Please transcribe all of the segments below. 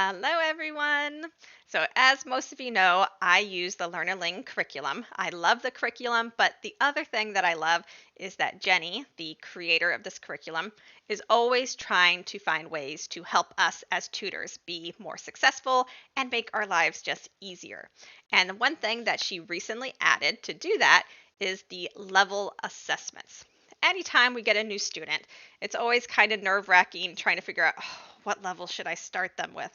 Hello, everyone. So, as most of you know, I use the Learnaling curriculum. I love the curriculum, but the other thing that I love is that Jenny, the creator of this curriculum, is always trying to find ways to help us as tutors be more successful and make our lives just easier. And one thing that she recently added to do that is the level assessments. Anytime we get a new student, it's always kind of nerve-wracking trying to figure out, what level should I start them with?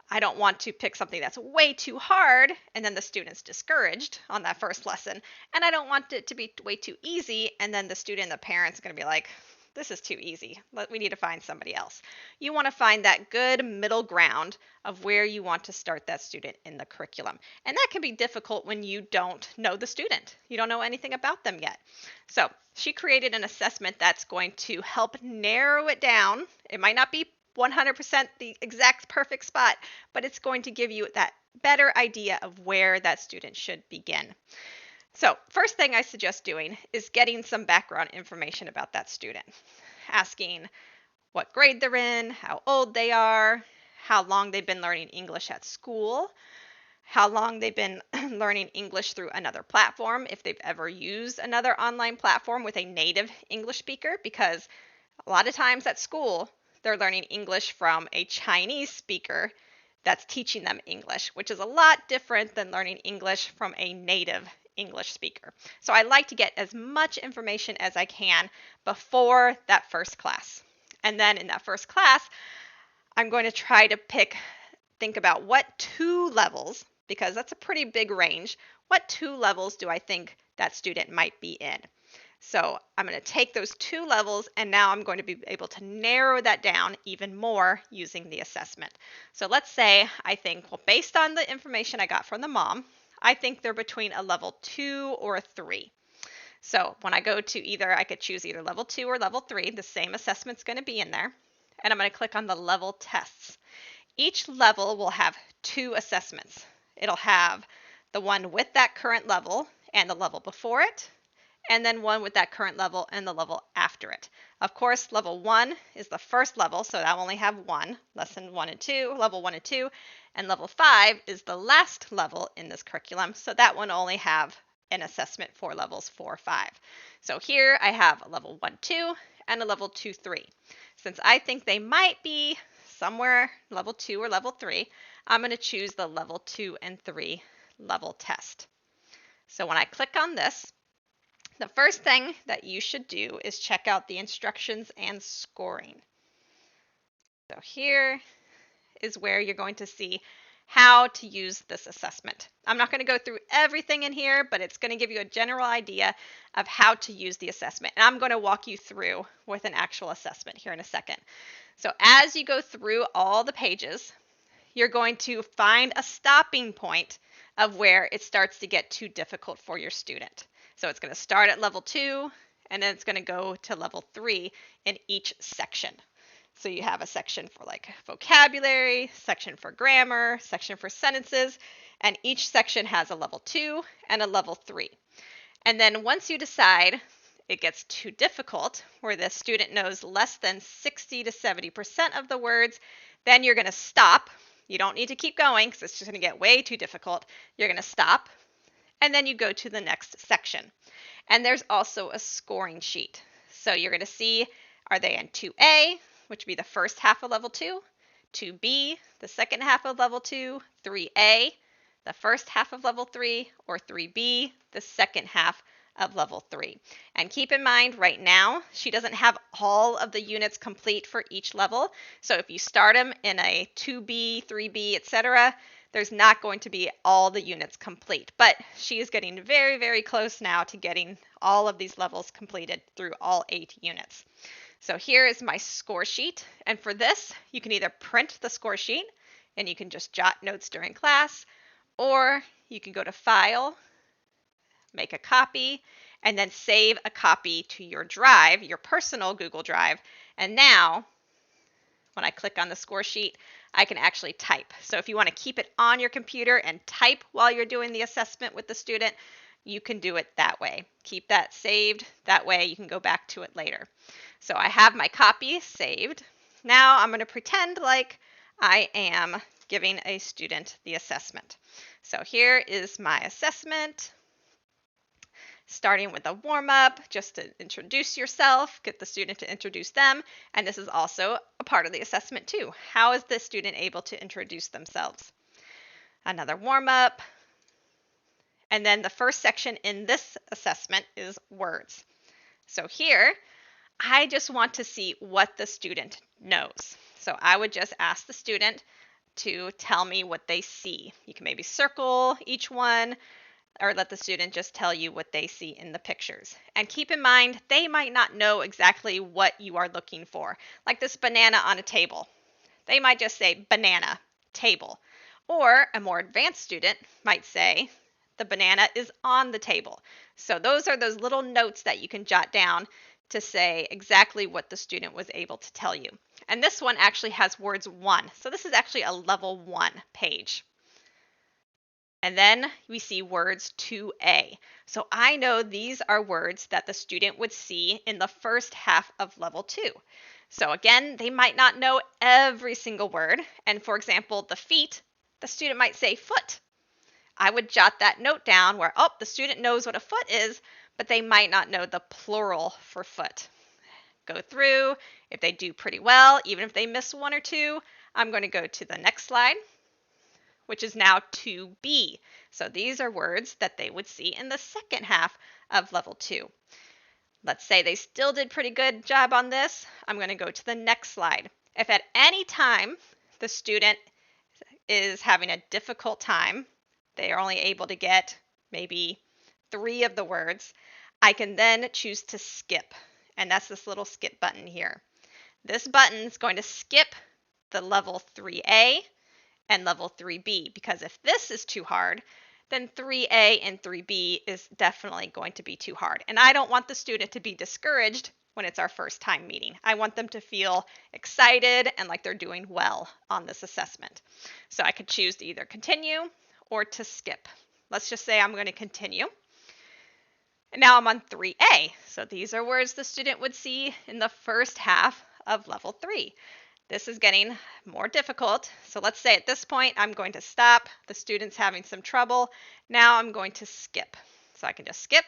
I don't want to pick something that's way too hard and then the student's discouraged on that first lesson. And I don't want it to be way too easy and then the student and the parents are going to be like, this is too easy. We need to find somebody else. You want to find that good middle ground of where you want to start that student in the curriculum. And that can be difficult when you don't know the student. You don't know anything about them yet. So she created an assessment that's going to help narrow it down. It might not be 100% the exact perfect spot, but it's going to give you that better idea of where that student should begin. So, first thing I suggest doing is getting some background information about that student. Asking what grade they're in, how old they are, how long they've been learning English at school, how long they've been learning English through another platform, if they've ever used another online platform with a native English speaker, because a lot of times at school, they're learning English from a Chinese speaker that's teaching them English, which is a lot different than learning English from a native English speaker. So I like to get as much information as I can before that first class. And then in that first class, I'm going to try to think about what 2 levels, because that's a pretty big range, what 2 levels do I think that student might be in? So I'm going to take those 2 levels and now I'm going to be able to narrow that down even more using the assessment. So let's say I think, well, based on the information I got from the mom, I think they're between a level 2 or a 3. So when I go to I could choose either level 2 or level 3, the same assessment's going to be in there. And I'm going to click on the level tests. Each level will have 2 assessments. It'll have the one with that current level and the level before it, and then one with that current level and the level after it. Of course, level 1 is the first level, so that'll only have one, lesson 1 and 2, level 1 and 2, and level 5 is the last level in this curriculum, so that one only have an assessment for levels 4, 5. So here I have a level 1, 2, and a level 2, 3. Since I think they might be somewhere level 2 or level 3, I'm going to choose the level 2 and 3 level test. So when I click on this, the first thing that you should do is check out the instructions and scoring. So here is where you're going to see how to use this assessment. I'm not going to go through everything in here, but it's going to give you a general idea of how to use the assessment. And I'm going to walk you through with an actual assessment here in a second. So as you go through all the pages, you're going to find a stopping point of where it starts to get too difficult for your student. So it's going to start at level 2, and then it's going to go to level 3 in each section. So you have a section for like vocabulary, section for grammar, section for sentences, and each section has a level 2 and a level 3. And then once you decide it gets too difficult, where the student knows less than 60 to 70% of the words, then you're going to stop. You don't need to keep going because it's just going to get way too difficult. You're going to stop, and then you go to the next section. And there's also a scoring sheet. So you're going to see, are they in 2A, which would be the first half of level 2, 2B, the second half of level 2, 3A, the first half of level 3, or 3B, the second half of level 3. And keep in mind right now, she doesn't have all of the units complete for each level. So if you start them in a 2B, 3B, etc., there's not going to be all the units complete. But she is getting very, very close now to getting all of these levels completed through all 8 units. So here is my score sheet. And for this, you can either print the score sheet and you can just jot notes during class, or you can go to File, make a copy, and then save a copy to your drive, your personal Google Drive. And now, when I click on the score sheet, I can actually type. So if you want to keep it on your computer and type while you're doing the assessment with the student, you can do it that way. Keep that saved. That way you can go back to it later. So I have my copy saved. Now I'm going to pretend like I am giving a student the assessment. So here is my assessment, starting with a warm-up just to introduce yourself, get the student to introduce them, and this is also a part of the assessment too. How is the student able to introduce themselves? Another warm-up, and then the first section in this assessment is words. So here, I just want to see what the student knows. So I would just ask the student to tell me what they see. You can maybe circle each one or let the student just tell you what they see in the pictures. And keep in mind, they might not know exactly what you are looking for. Like this banana on a table. They might just say banana, table. Or a more advanced student might say the banana is on the table. So those are those little notes that you can jot down to say exactly what the student was able to tell you. And this one actually has words 1. So this is actually a level 1 page. And then we see words 2A. So I know these are words that the student would see in the first half of level 2. So again, they might not know every single word. And for example, the feet, the student might say foot. I would jot that note down where, oh, the student knows what a foot is, but they might not know the plural for foot. Go through. If they do pretty well, even if they miss 1 or 2, I'm going to go to the next slide, which is now 2B. So these are words that they would see in the second half of level 2. Let's say they still did pretty good job on this. I'm going to go to the next slide. If at any time the student is having a difficult time, they are only able to get maybe 3 of the words, I can then choose to skip. And that's this little skip button here. This button is going to skip the level 3A and level 3B, because if this is too hard, then 3A and 3B is definitely going to be too hard. And I don't want the student to be discouraged when it's our first time meeting. I want them to feel excited and like they're doing well on this assessment. So I could choose to either continue or to skip. Let's just say I'm going to continue. And now I'm on 3A. So these are words the student would see in the first half of level 3. This is getting more difficult. So let's say at this point, I'm going to stop. The student's having some trouble. Now I'm going to skip. So I can just skip.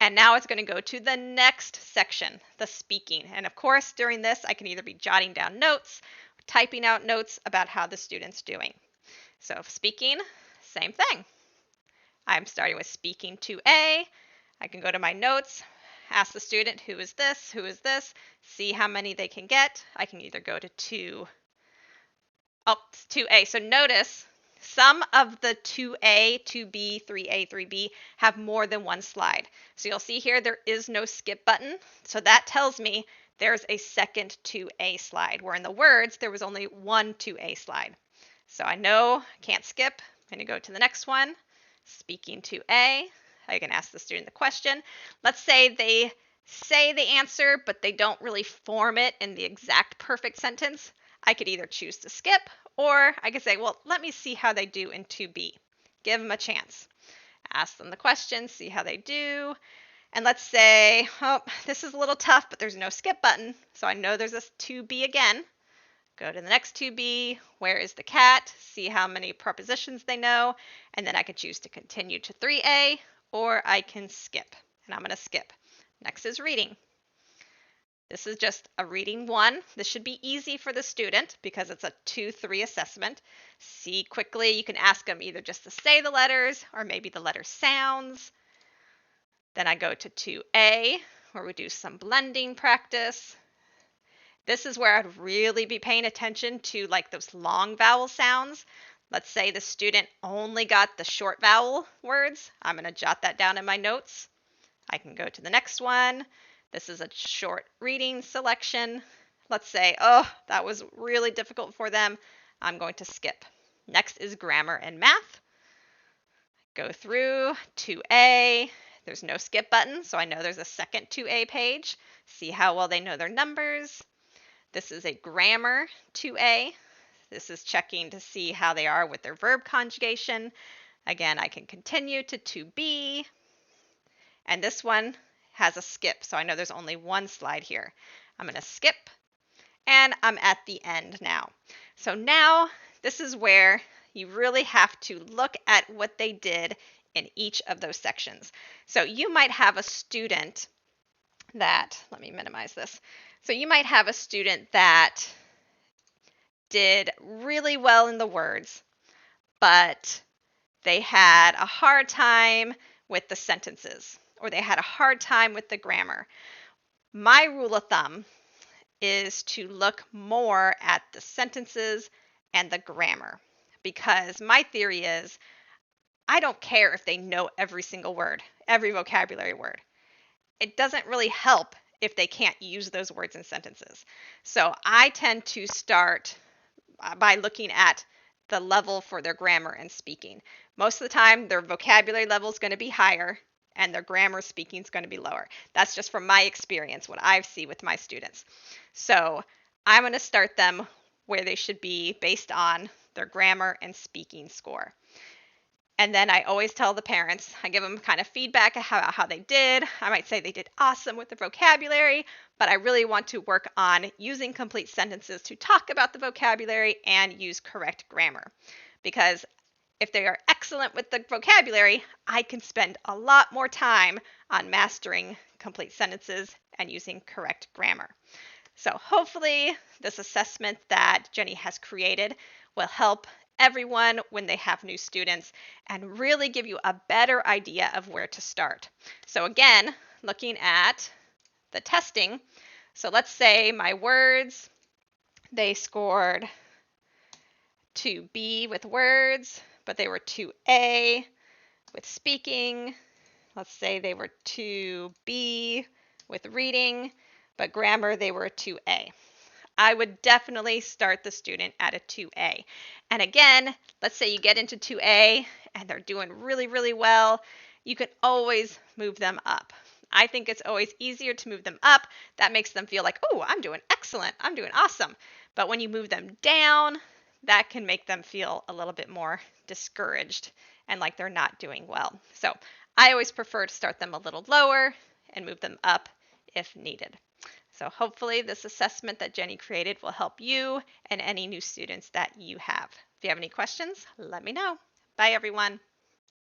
And now it's going to go to the next section, the speaking. And of course, during this, I can either be jotting down notes, typing out notes about how the student's doing. So speaking, same thing. I'm starting with speaking 2A. I can go to my notes, ask the student, who is this, see how many they can get. I can either go to 2A. So notice some of the 2A, 2B, 3A, 3B have more than one slide. So you'll see here there is no skip button. So that tells me there's a second 2A slide, where in the words there was only one 2A slide. So I know I can't skip. I'm going to go to the next one, speaking 2A. I can ask the student the question. Let's say they say the answer, but they don't really form it in the exact perfect sentence. I could either choose to skip, or I could say, well, let me see how they do in 2B. Give them a chance. Ask them the question, see how they do. And let's say, oh, this is a little tough, but there's no skip button. So I know there's a 2B again. Go to the next 2B. Where is the cat? See how many prepositions they know. And then I could choose to continue to 3A, or I can skip. And I'm going to skip. Next is reading. This is just a reading 1. This should be easy for the student because it's a 2-3 assessment. See quickly. You can ask them either just to say the letters or maybe the letter sounds. Then I go to 2A, where we do some blending practice. This is where I'd really be paying attention to like those long vowel sounds. Let's say the student only got the short vowel words. I'm going to jot that down in my notes. I can go to the next one. This is a short reading selection. Let's say, oh, that was really difficult for them. I'm going to skip. Next is grammar and math. Go through 2A. There's no skip button, so I know there's a second 2A page. See how well they know their numbers. This is a grammar 2A. This is checking to see how they are with their verb conjugation. Again, I can continue to 2B. And this one has a skip, so I know there's only one slide here. I'm going to skip. and I'm at the end now. So now this is where you really have to look at what they did in each of those sections. So you might have a student that, let me minimize this. So you might have a student that did really well in the words, but they had a hard time with the sentences, or they had a hard time with the grammar. My rule of thumb is to look more at the sentences and the grammar, because my theory is I don't care if they know every single word, every vocabulary word. It doesn't really help if they can't use those words in sentences. So I tend to start by looking at the level for their grammar and speaking. Most of the time, their vocabulary level is going to be higher and their grammar speaking is going to be lower. That's just from my experience, what I see with my students. So I'm going to start them where they should be based on their grammar and speaking score. And then I always tell the parents, I give them kind of feedback about how they did. I might say they did awesome with the vocabulary, but I really want to work on using complete sentences to talk about the vocabulary and use correct grammar. Because if they are excellent with the vocabulary, I can spend a lot more time on mastering complete sentences and using correct grammar. So hopefully this assessment that Jenny has created will help everyone when they have new students and really give you a better idea of where to start. So again, looking at the testing, so let's say my words, they scored 2B with words, but they were 2A with speaking. Let's say they were 2B with reading, but grammar, they were a 2A. I would definitely start the student at a 2A. And again, let's say you get into 2A and they're doing really, really well. You can always move them up. I think it's always easier to move them up. That makes them feel like, oh, I'm doing excellent. I'm doing awesome. But when you move them down, that can make them feel a little bit more discouraged and like they're not doing well. So I always prefer to start them a little lower and move them up if needed. So hopefully this assessment that Jenny created will help you and any new students that you have. If you have any questions, let me know. Bye, everyone.